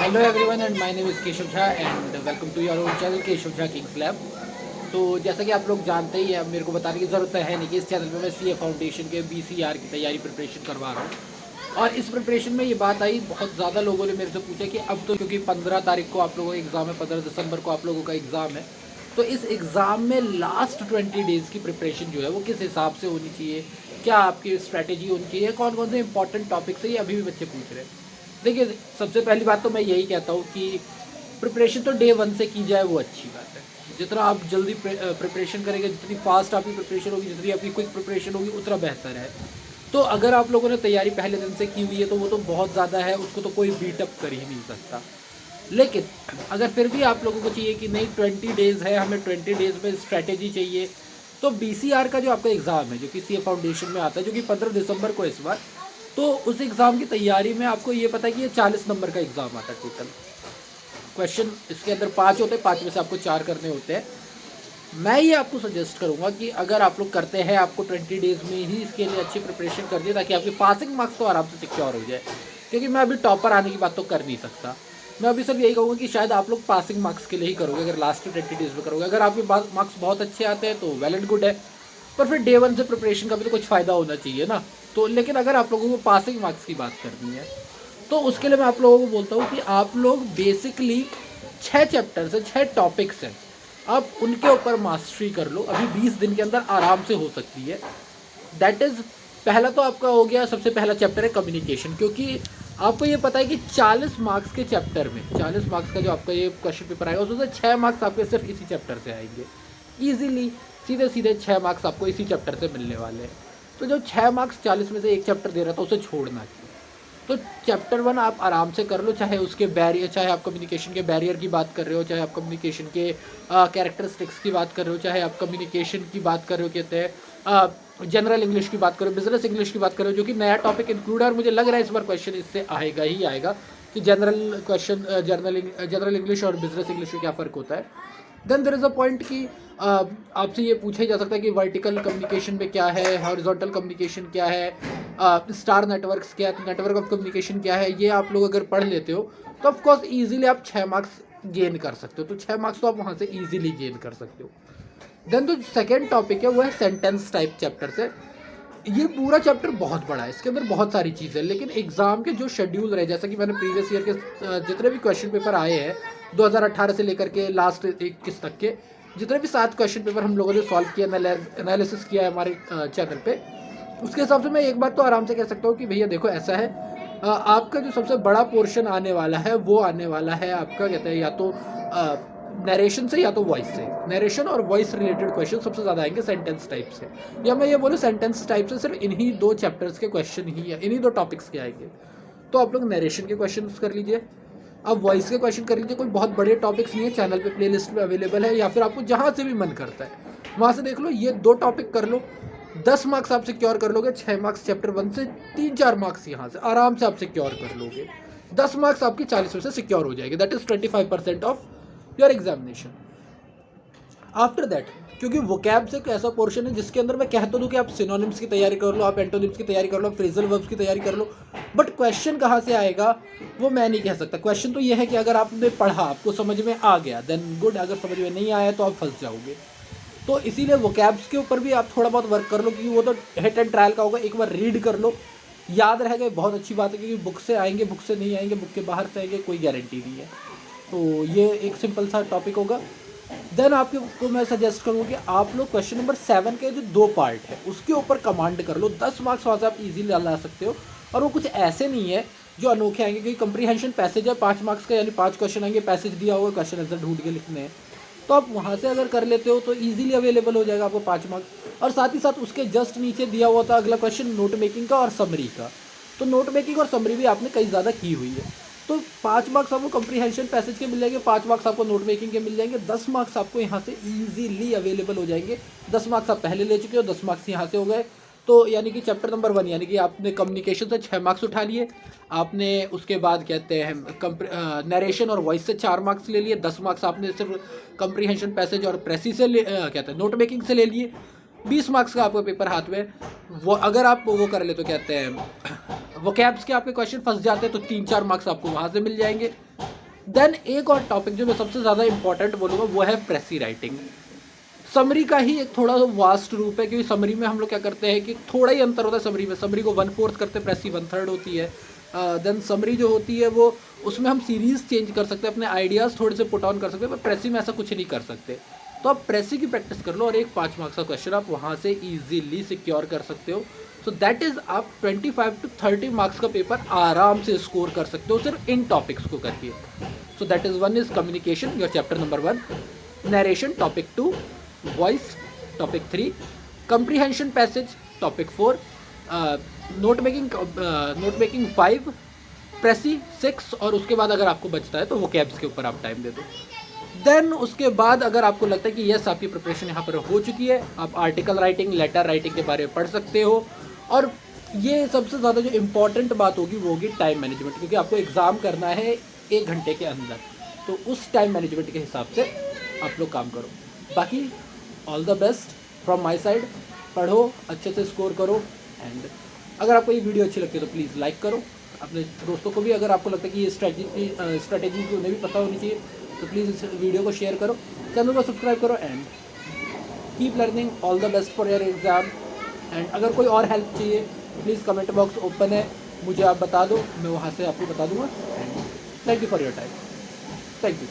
Hello everyone and my name is Keshav Jha and welcome to your own channel Keshav Jha kings lab. तो जैसा कि आप लोग जानते ही हैं, अब मेरे को बताने की ज़रूरत है नहीं कि इस चैनल पे मैं सीए फाउंडेशन के बीसीआर की तैयारी प्रिपरेशन करवा रहा हूँ। और इस प्रिपरेशन में ये बात आई, बहुत ज़्यादा लोगों ने मेरे से पूछा कि अब तो क्योंकि 15 तारीख को आप लोगों का एग्ज़ाम है, 15 दिसंबर को आप लोगों का एग्ज़ाम है, तो इस एग्ज़ाम में लास्ट 20 डेज़ की प्रिपरेशन जो है वो किस हिसाब से होनी चाहिए, क्या आपकी स्ट्रैटेजी होनी चाहिए, कौन कौन से इंपॉर्टेंट टॉपिक्स है, ये अभी भी बच्चे पूछ रहे हैं। देखिए, सबसे पहली बात तो मैं यही कहता हूँ कि प्रिपरेशन तो डे वन से की जाए वो अच्छी बात है। जितना आप जल्दी प्रिपरेशन करेंगे, जितनी फास्ट आपकी प्रिपरेशन होगी, जितनी आपकी क्विक प्रिपरेशन होगी, उतना बेहतर है। तो अगर आप लोगों ने तैयारी पहले दिन से की हुई है तो वो तो बहुत ज़्यादा है, उसको तो कोई बीटअप कर ही नहीं सकता। लेकिन अगर फिर भी आप लोगों को चाहिए कि नहीं 20 डेज़ है, हमें 20 डेज़ में स्ट्रैटेजी चाहिए, तो बीसीआर का जो आपका एग्ज़ाम है, जो कि सीए फाउंडेशन में आता है, जो कि 15 दिसंबर को इस बार, तो उस एग्ज़ाम की तैयारी में आपको ये पता है कि ये 40 नंबर का एग्ज़ाम आता है टोटल। क्वेश्चन इसके अंदर 5 होते हैं, 5 में से आपको 4 करने होते हैं। मैं ये आपको सजेस्ट करूँगा कि अगर आप लोग करते हैं, आपको 20 डेज़ में ही इसके लिए अच्छी प्रिपरेशन कर दिए ताकि आपके पासिंग मार्क्स तो आराम से सिक्योर हो जाए। क्योंकि मैं अभी टॉपर आने की बात तो कर नहीं सकता। मैं अभी सिर्फ यही कहूँगा कि शायद आप लोग पासिंग मार्क्स के लिए ही करोगे, अगर लास्ट 20 डेज़ में करोगे। अगर आपके मार्क्स बहुत अच्छे आते हैं तो वेल एंड गुड है, पर फिर डे वन से प्रिपरेशन का भी तो कुछ फ़ायदा होना चाहिए ना। तो लेकिन अगर आप लोगों को पासिंग मार्क्स की बात करनी है तो उसके लिए मैं आप लोगों को बोलता हूँ कि आप लोग बेसिकली 6 चैप्टर्स हैं, 6 टॉपिक्स हैं, आप उनके ऊपर मास्टरी कर लो। अभी 20 दिन के अंदर आराम से हो सकती है। दैट इज़, पहला तो आपका हो गया, सबसे पहला चैप्टर है कम्युनिकेशन। क्योंकि आपको ये पता है कि 40 मार्क्स के चैप्टर में, 40 मार्क्स का जो आपका ये क्वेश्चन पेपर आएगा उसमें से 6 मार्क्स आपके सिर्फ इसी चैप्टर से आएंगे। ईजिली सीधे सीधे 6 मार्क्स आपको इसी चैप्टर से मिलने वाले हैं। तो जो 6 मार्क्स 40 में से एक चैप्टर दे रहा था उसे छोड़ना चाहिए। तो चैप्टर 1 आप आराम से कर लो, चाहे उसके बैरियर, चाहे आप कम्युनिकेशन के बैरियर की बात कर रहे हो, चाहे आप कम्युनिकेशन के कैरेक्टरिस्टिक्स की बात कर रहे हो, चाहे आप कम्युनिकेशन की बात कर रहे हो, कहते हैं जनरल इंग्लिश की बात करो, बिजनेस इंग्लिश की बात करो, जो कि नया टॉपिक इंक्लूड है। और मुझे लग रहा है इस बार क्वेश्चन इससे आएगा ही आएगा कि जनरल इंग्लिश और बिजनेस इंग्लिश में क्या फ़र्क होता है। Then there is a point कि आपसे ये पूछा ही जा सकता है कि वर्टिकल कम्युनिकेशन में क्या है, हॉरिजॉन्टल कम्युनिकेशन क्या है, स्टार नेटवर्क्स क्या है, नेटवर्क ऑफ कम्युनिकेशन क्या है। ये आप लोग अगर पढ़ लेते हो तो ऑफकोर्स ईजिली आप 6 मार्क्स गेन कर सकते हो। तो 6 मार्क्स तो आप वहाँ से ईजिली गेन कर सकते हो। देन जो सेकेंड टॉपिक है वो है सेंटेंस टाइप चैप्टर से। ये पूरा चैप्टर बहुत बड़ा है, इसके अंदर बहुत सारी चीज़ें हैं, लेकिन एग्ज़ाम के जो शेड्यूल रहे, जैसा कि मैंने प्रीवियस ईयर के जितने भी क्वेश्चन पेपर आए हैं 2018 से लेकर के लास्ट 21 तक के जितने भी 7 क्वेश्चन पेपर हम लोगों ने सॉल्व किया, एनालिसिस किया है हमारे चैनल पे, उसके हिसाब से मैं एक बात तो आराम से कह सकता हूँ कि भैया देखो ऐसा है, आपका जो सबसे बड़ा पोर्शन आने वाला है वो आने वाला है आपका, कहते हैं या तो नरेशन से या तो वॉइस से। नरेशन और वॉइस रिलेटेड क्वेश्चन सबसे ज़्यादा आएंगे सेंटेंस टाइप से, या मैं ये बोलूँ सेंटेंस टाइप से सिर्फ इन्हीं 2 चैप्टर्स के क्वेश्चन ही है, इन्हीं 2 टॉपिक्स के आएंगे। तो आप लोग नरेशन के क्वेश्चन कर लीजिए, आप वॉइस के क्वेश्चन कर लीजिए। कोई बहुत बड़े टॉपिक्स नहीं है, चैनल पे प्लेलिस्ट में अवेलेबल है, या फिर आपको जहाँ से भी मन करता है वहाँ से देख लो। ये 2 टॉपिक कर लो, 10 मार्क्स आप सिक्योर कर लोगे। 6 मार्क्स चैप्टर 1 से, 3-4 मार्क्स यहाँ से आराम से आप सिक्योर कर लोगे। 10 मार्क्स आपकी 40 में से सिक्योर हो जाएगी। That is 25% of your examination. After that, क्योंकि वोकैब्स एक ऐसा पोर्शन है जिसके अंदर मैं कहता दूँ कि आप सिनोनिम्स की तैयारी कर लो, आप एंटोनिम्स की तैयारी कर लो, आप फ्रेजल वर्ब्स की तैयारी कर लो, बट क्वेश्चन कहाँ से आएगा वो मैं नहीं कह सकता। क्वेश्चन तो ये है कि अगर आपने पढ़ा, आपको समझ में आ गया देन गुड, अगर समझ में नहीं आया तो आप फंस जाओगे। तो इसीलिए वोकैब्स के ऊपर भी आप थोड़ा बहुत वर्क कर लो, क्योंकि वो तो हिट एंड ट्रायल का होगा। एक बार रीड कर लो, याद रहेगा, बहुत अच्छी बात है, क्योंकि बुक से आएंगे, बुक से नहीं आएंगे, बुक के बाहर से आएंगे, कोई गारंटी नहीं है। तो ये एक सिंपल सा टॉपिक होगा। देन आपको मैं सजेस्ट करूँगा कि आप लोग क्वेश्चन नंबर 7 के जो 2 पार्ट है उसके ऊपर कमांड कर लो। 10 मार्क्स वहाँ से आप इजीली ला सकते हो, और वो कुछ ऐसे नहीं है जो अनोखे आएंगे, क्योंकि कंप्रीहेंशन पैसेज है 5 मार्क्स का, यानी 5 क्वेश्चन आएंगे, पैसेज दिया होगा, क्वेश्चन आंसर ढूंढ के लिखने हैं। तो आप वहाँ से अगर कर लेते हो तो ईजिली अवेलेबल हो जाएगा आपको 5 मार्क्स। और साथ ही साथ उसके जस्ट नीचे दिया हुआ था अगला क्वेश्चन नोट मेकिंग का और समरी का। तो नोट मेकिंग और समरी भी आपने कई ज़्यादा की हुई है, तो 5 मार्क्स आपको कंप्रीहेंशन पैसेज के मिल जाएंगे, 5 मार्क्स आपको नोट मेकिंग के मिल जाएंगे, 10 मार्क्स आपको यहाँ से ईजिली अवेलेबल हो जाएंगे। 10 मार्क्स आप पहले ले चुके हो, 10 मार्क्स यहाँ से हो गए। तो यानी कि चैप्टर नंबर 1 यानी कि आपने कम्युनिकेशन से 6 मार्क्स उठा लिए, आपने उसके बाद कहते हैं नरेशन और वॉइस से 4 मार्क्स ले लिए, 10 मार्क्स आपने सिर्फ कंप्रीहेंशन पैसेज और प्रेसी से कहते हैं नोट मेकिंग से ले लिए। 20 मार्क्स का आपका पेपर हाथ में। वो अगर आप वो कर ले तो कहते हैं वो कैब्स के आपके क्वेश्चन फंस जाते हैं तो 3-4 मार्क्स आपको वहाँ से मिल जाएंगे। देन एक और टॉपिक जो मैं सबसे ज़्यादा इंपॉर्टेंट बोलूँगा वो है प्रेसी राइटिंग। समरी का ही एक थोड़ा वास्ट रूप है, क्योंकि समरी में हम लोग क्या करते हैं कि थोड़ा ही अंतर होता है समरी में। समरी को 1/4 करते हैं, प्रेसी 1/3 होती है। देन समरी जो होती है वो उसमें हम सीरीज़ चेंज कर सकते हैं, अपने आइडियाज़ थोड़े से पुट ऑन कर सकते हैं, पर प्रेसी में ऐसा कुछ नहीं कर सकते। तो आप प्रेसी की प्रैक्टिस कर लो और एक 5 मार्क्स का क्वेश्चन आप वहाँ से ईजिली सिक्योर कर सकते हो। सो दैट इज़ आप 25 to 30 मार्क्स का पेपर आराम से स्कोर कर सकते हो सिर्फ इन टॉपिक्स को करके। So that is one is communication, your chapter number 1, narration topic 2, voice topic 3, comprehension passage topic 4, note making 5, प्रेसी 6, और उसके बाद अगर आपको बचता है तो वो कैब्स के ऊपर आप टाइम दे दो। देन उसके बाद अगर आपको लगता है कि यस आपकी प्रिपरेशन यहाँ पर हो चुकी है, आप आर्टिकल राइटिंग, लेटर राइटिंग के बारे में पढ़ सकते हो। और ये सबसे ज़्यादा जो इम्पॉर्टेंट बात होगी वो होगी टाइम मैनेजमेंट, क्योंकि आपको एग्ज़ाम करना है 1 घंटे के अंदर, तो उस टाइम मैनेजमेंट के हिसाब से आप लोग काम करो। बाकी all the best from my side, पढ़ो, अच्छे से स्कोर करो। एंड अगर आपको ये वीडियो अच्छी लगती है तो प्लीज़ लाइक करो, अपने दोस्तों को भी अगर आपको लगता है कि ये स्ट्रैटेजी उन्हें भी पता होनी चाहिए तो प्लीज़ इस वीडियो को शेयर करो, चैनल को सब्सक्राइब करो। And keep learning, all the best for your exam. And अगर कोई और हेल्प चाहिए प्लीज़ कमेंट बॉक्स ओपन है, मुझे आप बता दो, मैं वहाँ से आपको बता दूँगा। And thank you for your time, thank you.